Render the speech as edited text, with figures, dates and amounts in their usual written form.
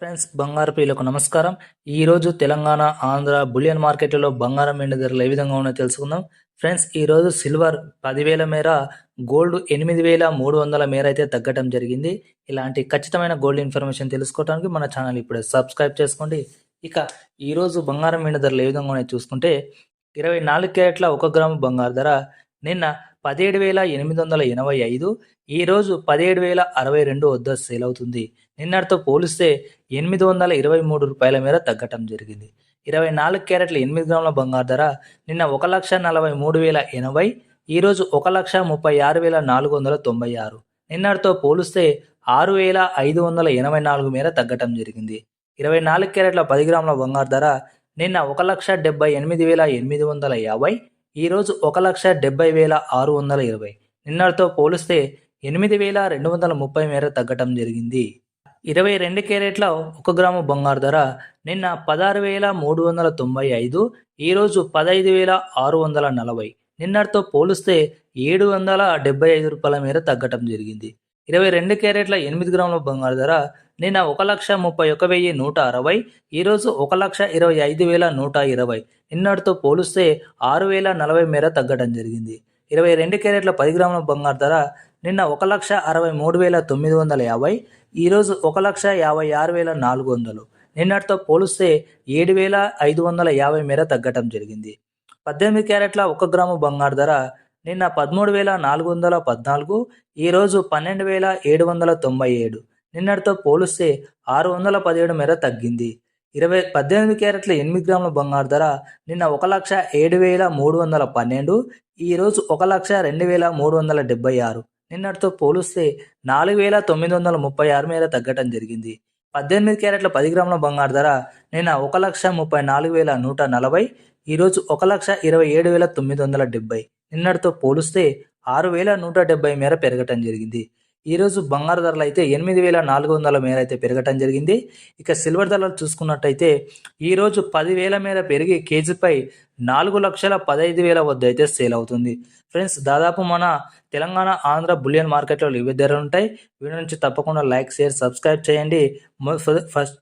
Friends, బంగారు ప్రియులకు నమస్కారం. ఈరోజు తెలంగాణ, ఆంధ్ర బులియన్ మార్కెట్లలో బంగారం వెండి ధరలు ఏ విధంగా ఉన్నాయో తెలుసుకుందాం. ఫ్రెండ్స్, ఈరోజు సిల్వర్ 10,000 మేర, గోల్డ్ 8,300 మేర అయితే తగ్గటం జరిగింది. ఇలాంటి ఖచ్చితమైన గోల్డ్ ఇన్ఫర్మేషన్ తెలుసుకోవడానికి మన ఛానల్ ఇప్పుడే సబ్స్క్రైబ్ చేసుకోండి. ఇక ఈరోజు బంగారం వెండి ధరలు ఏ విధంగా ఉన్నాయో చూసుకుంటే 24 క్యారెట్ల 1 గ్రాము బంగారు ధర నిన్న 17,885, ఈరోజు 17,062 వద్ద సేల్ అవుతుంది. నిన్నటితో పోలిస్తే ₹823 మేర తగ్గటం జరిగింది. 24 క్యారెట్ల 8 గ్రాముల బంగారు ధర నిన్న 1,43,080, ఈరోజు 1,36,496. నిన్నటితో పోలిస్తే 6,584 మేర తగ్గటం జరిగింది. 24 క్యారెట్ల 10 గ్రాముల బంగారు ధర నిన్న 1,78,850, ఈరోజు 1,70,620. నిన్నటితో పోలిస్తే 8,230 మేర తగ్గటం జరిగింది. 22 క్యారెట్ల 1 గ్రాము బంగారు ధర నిన్న 16,395, ఈరోజు 15,640. నిన్నటితో పోలిస్తే ₹775 మేర తగ్గటం జరిగింది. 22 క్యారెట్ల 8 గ్రాముల బంగారు ధర నిన్న 1,31,160, ఈరోజు 1,25,120. నిన్నటితో పోలిస్తే 6,040 మేర తగ్గడం జరిగింది. 22 క్యారెట్ల 10 గ్రాముల బంగారు ధర నిన్న 1,63,950, ఈరోజు 1,56,400. నిన్నటితో పోలిస్తే 7,550 మేర తగ్గటం జరిగింది. 18 క్యారెట్ల 1 గ్రాము బంగారు ధర నిన్న 13,414, ఈరోజు 12,797. నిన్నటితో పోలిస్తే 617 మేర తగ్గింది. 18 క్యారెట్ల 8 గ్రాముల బంగారు ధర నిన్న 1,07,312, ఈరోజు 1,02,376. నిన్నటితో పోలిస్తే 4,936 మేర తగ్గటం జరిగింది. 18 క్యారెట్ల 10 గ్రాముల బంగారు ధర నిన్న 1,34,140, ఈరోజు 1,27,970. నిన్నటితో పోలిస్తే 6,170 మేర పెరగటం జరిగింది. ఈరోజు బంగారు ధరలు అయితే 8,400 మేర అయితే పెరగటం జరిగింది. ఇక సిల్వర్ ధరలు చూసుకున్నట్టయితే ఈరోజు 10,000 మేర పెరిగి కేజీపై 4,15,000 వద్ద అయితే సేల్ అవుతుంది. ఫ్రెండ్స్, దాదాపు మన తెలంగాణ, ఆంధ్ర బులియన్ మార్కెట్లో ఇవే ధరలు ఉంటాయి. వీడియో నుంచి తప్పకుండా లైక్, షేర్, సబ్స్క్రైబ్ చేయండి. ఫస్ట్